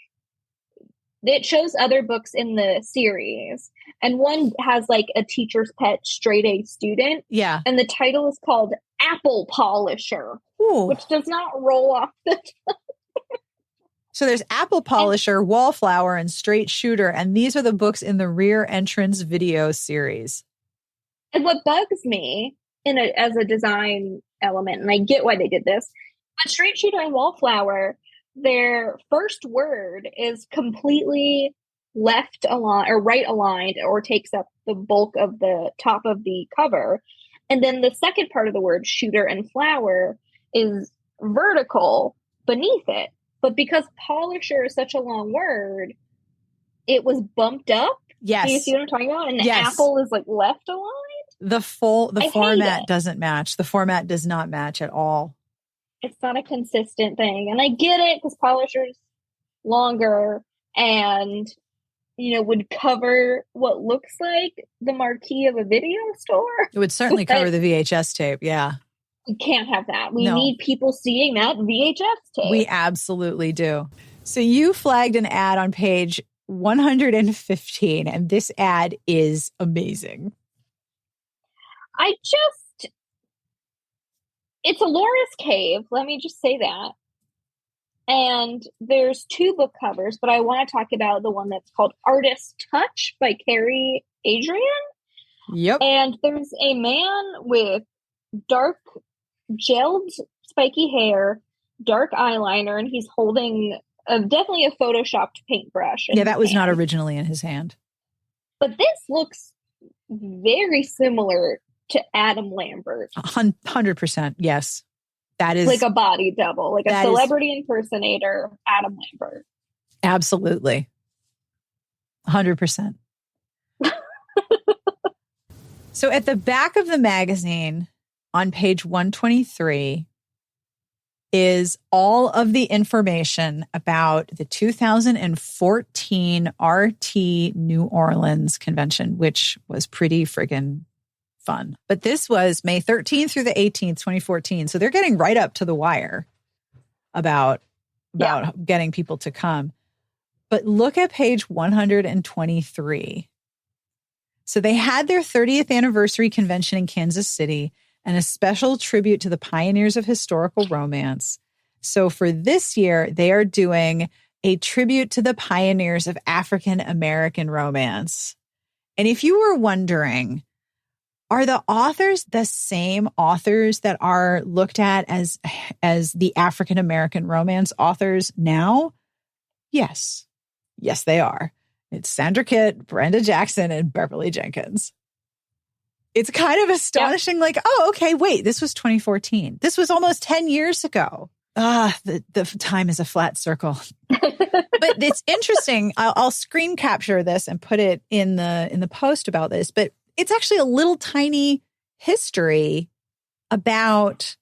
it shows other books in the series, and one has like a teacher's pet straight A student. Yeah. And the title is called Apple Polisher, which does not roll off the tongue. So there's Apple Polisher, Wallflower, and Straight Shooter, and these are the books in the Rear Entrance Video series. And what bugs me as a design element, and I get why they did this, but Straight Shooter and Wallflower, their first word is completely left aligned or right aligned, or takes up the bulk of the top of the cover. And then the second part of the word, shooter and flower, is vertical beneath it. But because polisher is such a long word, it was bumped up. Yes. Do you see what I'm talking about? And the apple is like left aligned. The format doesn't match. The format does not match at all. It's not a consistent thing. And I get it, because polisher's longer and, would cover what looks like the marquee of a video store. It would certainly cover the VHS tape. Yeah. We can't have that. We need people seeing that VHS tape. We absolutely do. So you flagged an ad on page 115, and this ad is amazing. It's a Loris cave. Let me just say that. And there's 2 book covers, but I want to talk about the one that's called Artist Touch by Carrie Adrian. Yep. And there's a man with dark, gelled, spiky hair, dark eyeliner, and he's holding definitely a photoshopped paintbrush. Yeah, that was not originally in his hand. But this looks very similar to Adam Lambert. 100%. Yes. That is like a body double, like a celebrity impersonator, Adam Lambert. Absolutely. 100%. So at the back of the magazine on page 123 is all of the information about the 2014 RT New Orleans convention, which was pretty friggin' fun. But this was May 13th through the 18th, 2014. So they're getting right up to the wire about getting people to come. But look at page 123. So they had their 30th anniversary convention in Kansas City and a special tribute to the pioneers of historical romance. So for this year, they are doing a tribute to the pioneers of African American romance. And if you were wondering, are the authors the same authors that are looked at as the African American romance authors now? Yes. Yes, they are. It's Sandra Kitt, Brenda Jackson, and Beverly Jenkins. It's kind of astonishing. Like, oh, okay, wait, this was 2014. This was almost 10 years ago. The time is a flat circle. But it's interesting. I'll screen capture this and put it in the post about this. But it's actually a little tiny history about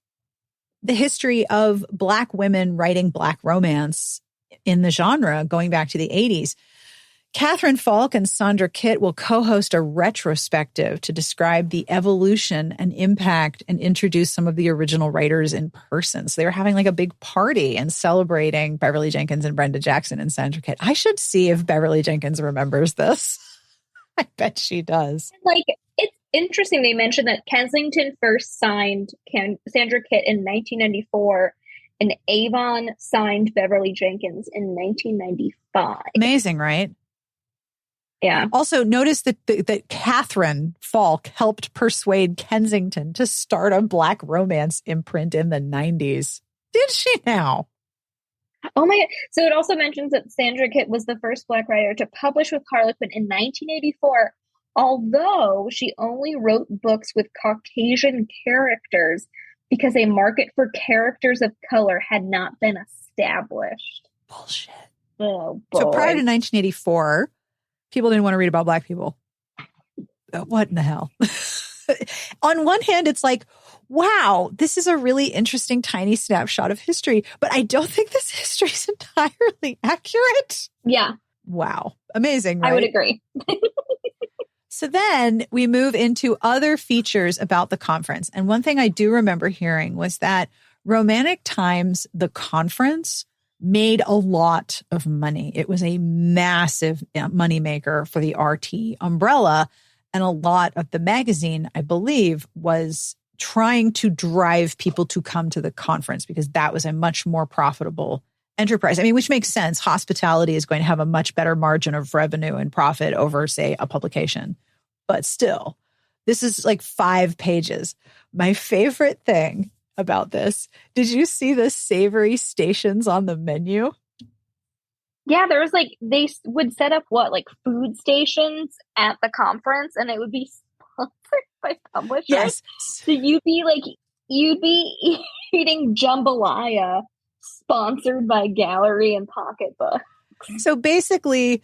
the history of Black women writing Black romance in the genre going back to the 80s. Catherine Falk and Sandra Kitt will co-host a retrospective to describe the evolution and impact and introduce some of the original writers in person. So they were having like a big party and celebrating Beverly Jenkins and Brenda Jackson and Sandra Kitt. I should see if Beverly Jenkins remembers this. I bet she does. Like, it's interesting they mentioned that Kensington first signed Sandra Kitt in 1994 and Avon signed Beverly Jenkins in 1995. Amazing, right? Yeah. Also, notice that Catherine Falk helped persuade Kensington to start a Black romance imprint in the 90s. Did she now? Oh my God. So it also mentions that Sandra Kitt was the first Black writer to publish with Harlequin in 1984, although she only wrote books with Caucasian characters because a market for characters of color had not been established. Bullshit. Oh, boy. So prior to 1984, people didn't want to read about Black people. What in the hell? On one hand, it's like, wow, this is a really interesting tiny snapshot of history, but I don't think this history is entirely accurate. Yeah. Wow. Amazing, right? I would agree. So then we move into other features about the conference. And one thing I do remember hearing was that Romantic Times, the conference, made a lot of money. It was a massive moneymaker for the RT umbrella. And a lot of the magazine, I believe, was trying to drive people to come to the conference because that was a much more profitable enterprise. I mean, which makes sense. Hospitality is going to have a much better margin of revenue and profit over, say, a publication. But still, this is like 5 pages. My favorite thing about this, did you see the savory stations on the menu? Yeah, there was like, they would set up food stations at the conference and it would be sponsored by publishers. Yes. So you'd be eating jambalaya sponsored by Gallery and Pocketbook. So basically,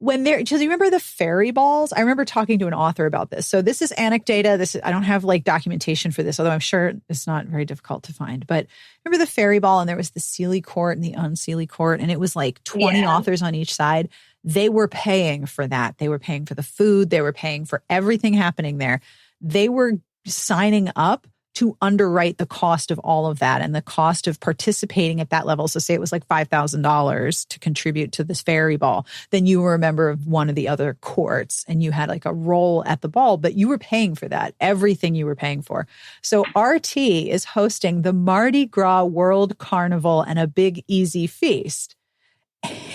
do you remember the fairy balls? I remember talking to an author about this. So this is anecdata. I don't have documentation for this, although I'm sure it's not very difficult to find. But remember the fairy ball, and there was the Sealy court and the unsealy court, and it was like 20 authors on each side. They were paying for that. They were paying for the food. They were paying for everything happening there. They were signing up to underwrite the cost of all of that and the cost of participating at that level. So say it was like $5,000 to contribute to this fairy ball. Then you were a member of one of the other courts and you had like a role at the ball, but you were paying for that, everything you were paying for. So RT is hosting the Mardi Gras World Carnival and a Big Easy Feast.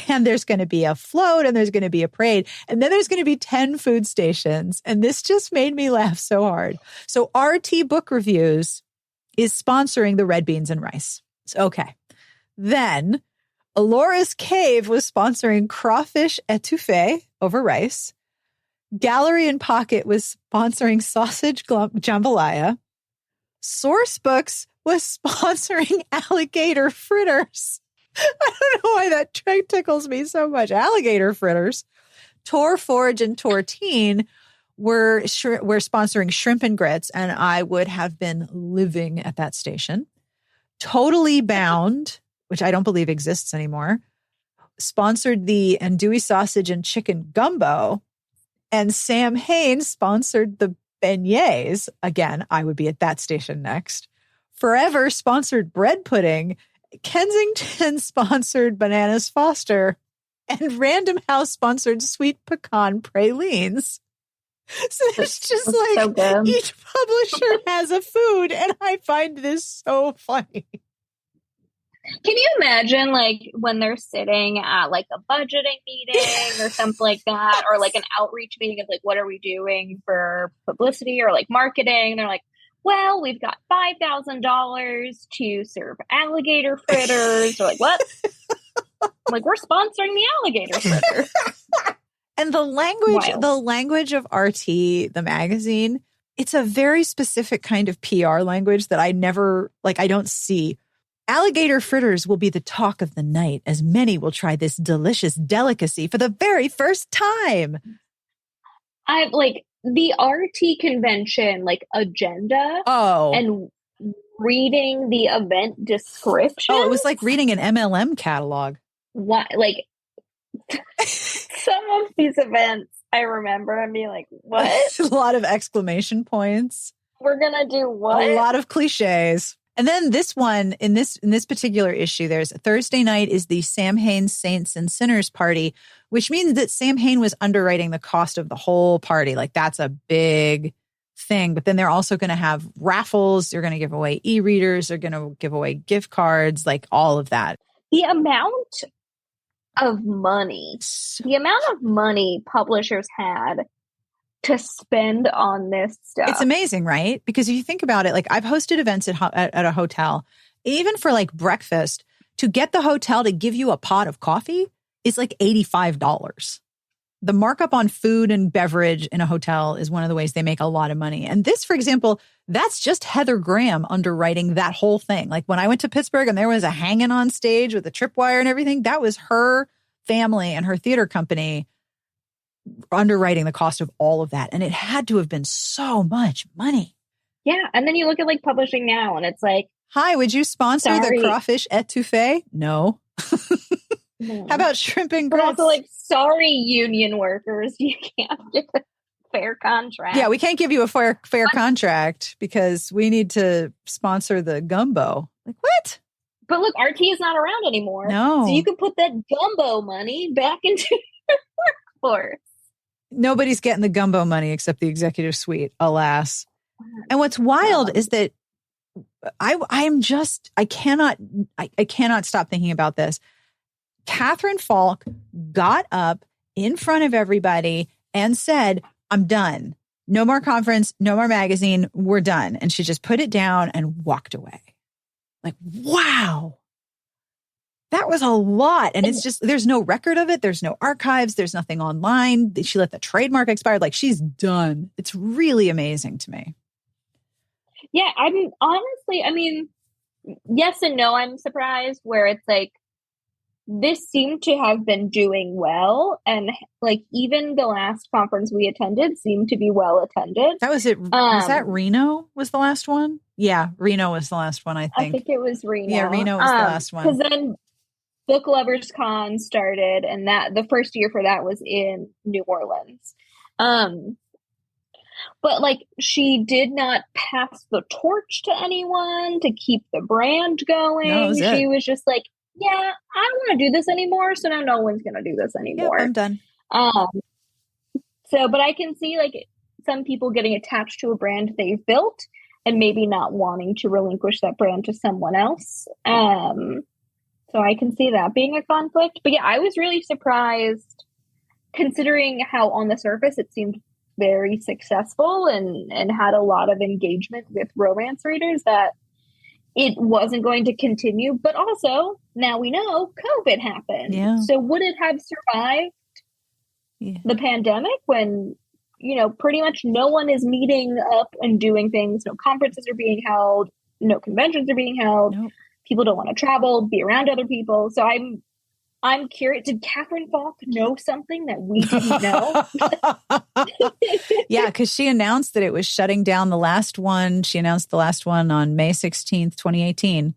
And there's going to be a float and there's going to be a parade. And then there's going to be 10 food stations. And this just made me laugh so hard. So RT Book Reviews is sponsoring the red beans and rice. Okay. Then Alora's Cave was sponsoring crawfish etouffee over rice. Gallery and Pocket was sponsoring sausage jambalaya. Sourcebooks was sponsoring alligator fritters. I don't know why that tickles me so much. Alligator fritters. Tor Forge and Tortine were sponsoring shrimp and grits, and I would have been living at that station. Totally Bound, which I don't believe exists anymore, sponsored the andouille sausage and chicken gumbo, and Sam Hain sponsored the beignets. Again, I would be at that station next. Forever sponsored bread pudding. Kensington sponsored Bananas Foster, and Random House sponsored sweet pecan pralines. So there's just like so each publisher has a food, and I find this so funny. Can you imagine like when they're sitting at like a budgeting meeting or something like that, or like an outreach meeting of like, what are we doing for publicity or like marketing? They're like, well, we've got $5,000 to serve alligator fritters. Or like, what? Like, we're sponsoring the alligator fritter. And the language of RT, the magazine, it's a very specific kind of PR language that I don't see. Alligator fritters will be the talk of the night, as many will try this delicious delicacy for the very first time. I've like the RT convention, like agenda. Oh. And reading the event description. Oh, it was like reading an MLM catalog. What, like some of these events I remember and being like, what? A lot of exclamation points. We're going to do what? A lot of cliches. And then this one, in this particular issue, there's Thursday night is the Sam Hain Saints and Sinners party, which means that Sam Hain was underwriting the cost of the whole party. Like that's a big thing. But then they're also going to have raffles. They're going to give away e-readers. They're going to give away gift cards, like all of that. The amount of money publishers had to spend on this stuff. It's amazing, right? Because if you think about it, like I've hosted events at a hotel, even for like breakfast, to get the hotel to give you a pot of coffee is like $85. The markup on food and beverage in a hotel is one of the ways they make a lot of money. And this, for example, that's just Heather Graham underwriting that whole thing. Like when I went to Pittsburgh and there was a hanging on stage with a tripwire and everything, that was her family and her theater company underwriting the cost of all of that. And it had to have been so much money. Yeah. And then you look at like publishing now and it's like, hi, would you sponsor the crawfish etouffee? No. No. How about shrimp and grits? Also like, sorry, union workers, you can't get a fair contract. Yeah, we can't give you a fair contract because we need to sponsor the gumbo. Like, what? But look, RT is not around anymore. No. So you can put that gumbo money back into your workforce. Nobody's getting the gumbo money except the executive suite, alas. And what's wild is that I cannot stop thinking about this. Catherine Falk got up in front of everybody and said, I'm done. No more conference, no more magazine. We're done. And she just put it down and walked away. Like, wow. That was a lot. And it's just, there's no record of it. There's no archives. There's nothing online. She let the trademark expire. Like, she's done. It's really amazing to me. Yeah. I'm honestly, I mean, yes and no, I'm surprised where it's like, this seemed to have been doing well. And like, even the last conference we attended seemed to be well attended. That was it. Was that Reno was the last one? Yeah. Reno was the last one, I think. I think it was Reno. Yeah. Reno was the last one. Because then Book Lovers Con started, and that the first year for that was in New Orleans. But like, she did not pass the torch to anyone to keep the brand going. No, she was just like, yeah, I don't want to do this anymore. So now no one's going to do this anymore. Yep, I'm done. But I can see like some people getting attached to a brand they've built and maybe not wanting to relinquish that brand to someone else. So I can see that being a conflict. But yeah, I was really surprised considering how on the surface it seemed very successful and had a lot of engagement with romance readers, that it wasn't going to continue. But also, now we know COVID happened. Yeah. So would it have survived the pandemic when, you know, pretty much no one is meeting up and doing things? No conferences are being held. No conventions are being held. Nope. People don't want to travel, be around other people. So I'm curious. Did Catherine Falk know something that we didn't know? Yeah, because she announced that it was shutting down the last one. She announced the last one on May 16th, 2018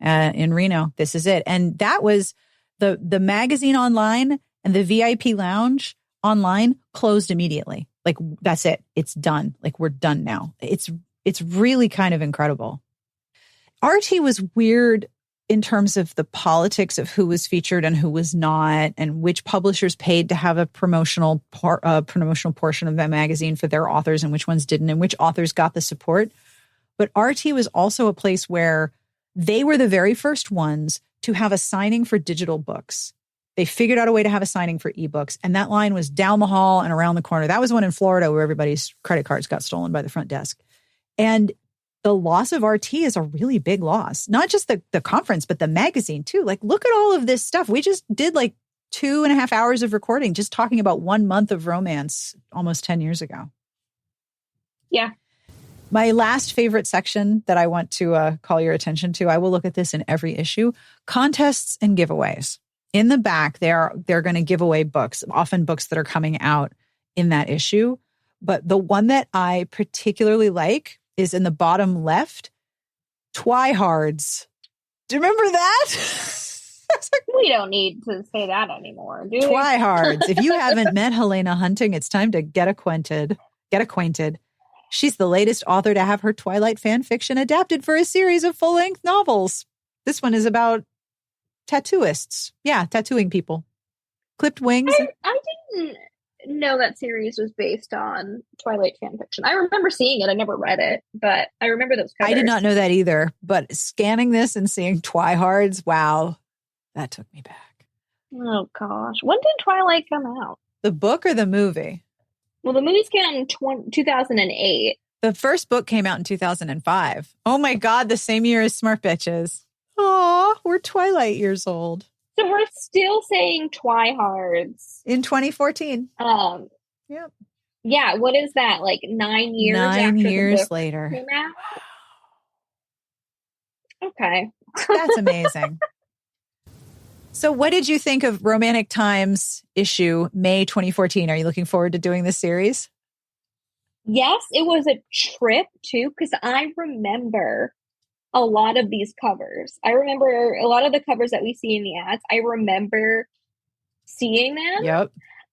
in Reno. This is it. And that was the magazine online and the VIP lounge online closed immediately. Like, that's it. It's done. Like, we're done now. It's really kind of incredible. RT was weird in terms of the politics of who was featured and who was not, and which publishers paid to have a promotional portion of that magazine for their authors and which ones didn't, and which authors got the support. But RT was also a place where they were the very first ones to have a signing for digital books. They figured out a way to have a signing for ebooks, and that line was down the hall and around the corner. That was one in Florida where everybody's credit cards got stolen by the front desk. And the loss of RT is a really big loss. Not just the conference, but the magazine too. Like, look at all of this stuff. We just did like 2.5 hours of recording just talking about 1 month of romance almost 10 years ago. Yeah. My last favorite section that I want to call your attention to, I will look at this in every issue, contests and giveaways. In the back, they're going to give away books, often books that are coming out in that issue. But the one that I particularly like is in the bottom left, Twihards. Do you remember that? We don't need to say that anymore, do we? Twihards. If you haven't met Helena Hunting, it's time to get acquainted. She's the latest author to have her Twilight fan fiction adapted for a series of full-length novels. This one is about tattooists. Yeah, tattooing people. Clipped wings. I didn't know that series was based on Twilight fan fiction. I remember seeing it. I never read it, but I remember those covers. I did not know that either, but scanning this and seeing Twihards, wow, that took me back. Oh gosh. When did Twilight come out? The book or the movie? Well, the movies came out in 2008. The first book came out in 2005. Oh my God, the same year as Smart Bitches. Aw, we're Twilight years old. So we're still saying Twihards. In 2014. Yep. Yeah, what is that? Like 9 years 9 after years the book later. came out? Okay. That's amazing. So what did you think of Romantic Times issue May 2014? Are you looking forward to doing this series? Yes, it was a trip too, because I remember a lot of these covers. I remember a lot of the covers that we see in the ads. I remember seeing them. Yep.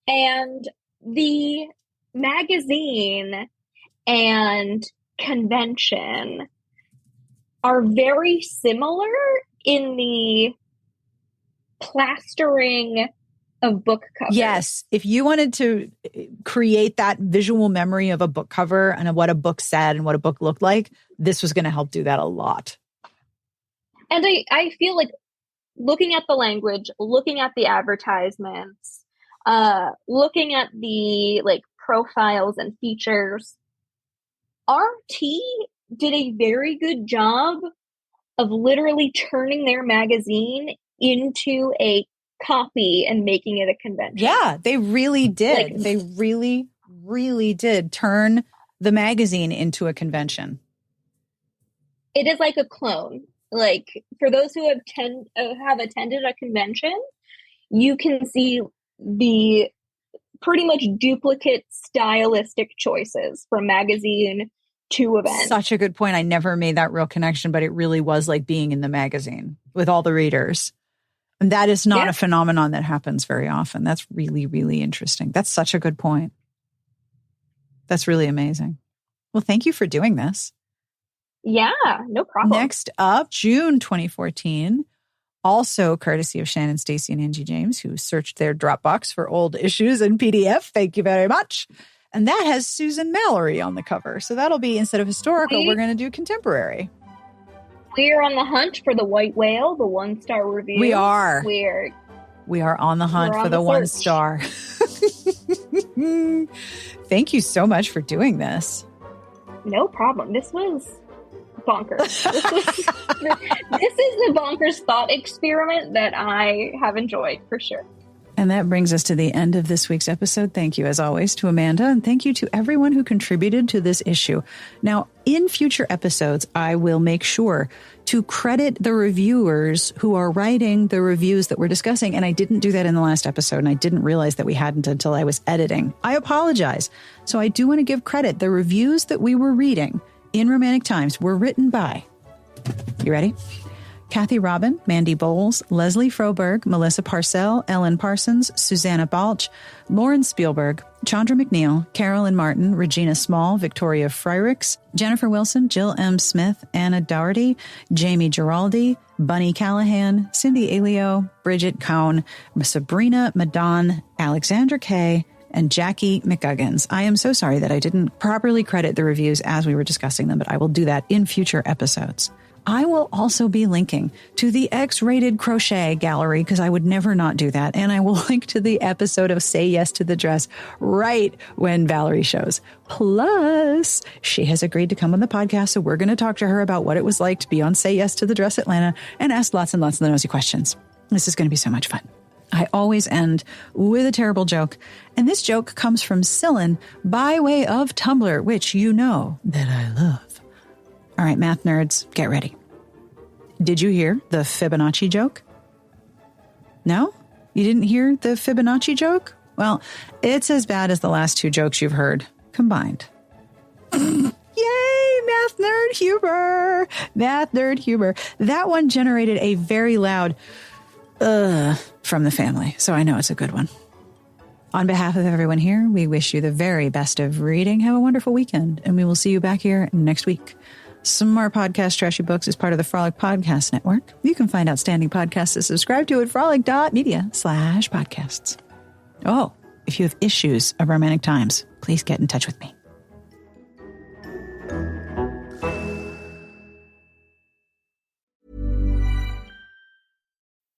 And the magazine and convention are very similar in the plastering of book covers. Yes. If you wanted to create that visual memory of a book cover and of what a book said and what a book looked like, this was going to help do that a lot. And I feel like looking at the language, looking at the advertisements, looking at the like profiles and features, RT did a very good job of literally turning their magazine into a copy and making it a convention. Yeah, they really did. They really, really did turn the magazine into a convention. It is like a clone. Like, for those who have attended a convention, you can see the pretty much duplicate stylistic choices from magazine to event. Such a good point. I never made that real connection, but it really was like being in the magazine with all the readers. And that is not a phenomenon that happens very often. That's really, really interesting. That's such a good point. That's really amazing. Well, thank you for doing this. Yeah, no problem. Next up, June 2014, also courtesy of Shannon, Stacy, and Angie James, who searched their Dropbox for old issues in PDF. Thank you very much. And that has Susan Mallory on the cover. So that'll be, instead of historical, we're going to do contemporary. We are on the hunt for the white whale, the 1-star review. We are. We are on the hunt for the 1 star. Thank you so much for doing this. No problem. This was bonkers. This is the bonkers thought experiment that I have enjoyed for sure. And that brings us to the end of this week's episode. Thank you, as always, to Amanda, and thank you to everyone who contributed to this issue. Now, in future episodes, I will make sure to credit the reviewers who are writing the reviews that we're discussing. And I didn't do that in the last episode, and I didn't realize that we hadn't until I was editing. I apologize. So I do want to give credit. The reviews that we were reading in Romantic Times were written by, you ready? Kathy Robin, Mandy Bowles, Leslie Froberg, Melissa Parcell, Ellen Parsons, Susanna Balch, Lauren Spielberg, Chandra McNeil, Carolyn Martin, Regina Small, Victoria Fryricks, Jennifer Wilson, Jill M. Smith, Anna Dougherty, Jamie Giraldi, Bunny Callahan, Cindy Alio, Bridget Cohn, Sabrina Madon, Alexandra Kay, and Jackie McGuggins. I am so sorry that I didn't properly credit the reviews as we were discussing them, but I will do that in future episodes. I will also be linking to the X-rated crochet gallery because I would never not do that. And I will link to the episode of Say Yes to the Dress right when Valerie shows. Plus, she has agreed to come on the podcast, so we're going to talk to her about what it was like to be on Say Yes to the Dress Atlanta and ask lots and lots of nosy questions. This is going to be so much fun. I always end with a terrible joke, and this joke comes from Cylin by way of Tumblr, which you know that I love. All right, math nerds, get ready. Did you hear the Fibonacci joke? No? You didn't hear the Fibonacci joke? Well, it's as bad as the last 2 jokes you've heard combined. Yay, math nerd humor! Math nerd humor. That one generated a very loud from the family, so I know it's a good one. On behalf of everyone here, we wish you the very best of reading. Have a wonderful weekend, and we will see you back here next week. Smart Podcast Trashy Books is part of the Frolic Podcast Network. You can find outstanding podcasts to subscribe to at frolic.media/podcasts. Oh, if you have issues of Romantic Times, please get in touch with me.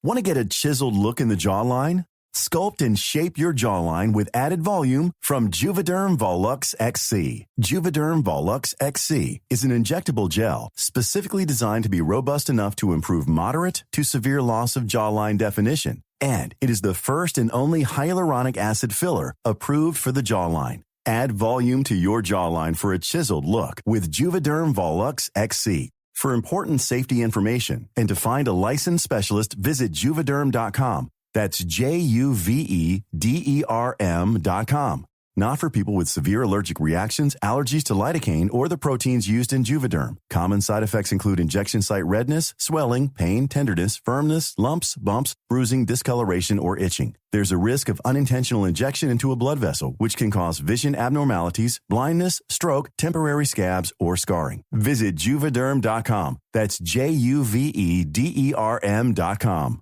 Want to get a chiseled look in the jawline? Sculpt and shape your jawline with added volume from Juvederm Volux XC. Juvederm Volux XC is an injectable gel specifically designed to be robust enough to improve moderate to severe loss of jawline definition. And it is the first and only hyaluronic acid filler approved for the jawline. Add volume to your jawline for a chiseled look with Juvederm Volux XC. For important safety information and to find a licensed specialist, visit Juvederm.com. That's Juvederm.com. Not for people with severe allergic reactions, allergies to lidocaine, or the proteins used in Juvederm. Common side effects include injection site redness, swelling, pain, tenderness, firmness, lumps, bumps, bruising, discoloration, or itching. There's a risk of unintentional injection into a blood vessel, which can cause vision abnormalities, blindness, stroke, temporary scabs, or scarring. Visit Juvederm.com. That's Juvederm.com.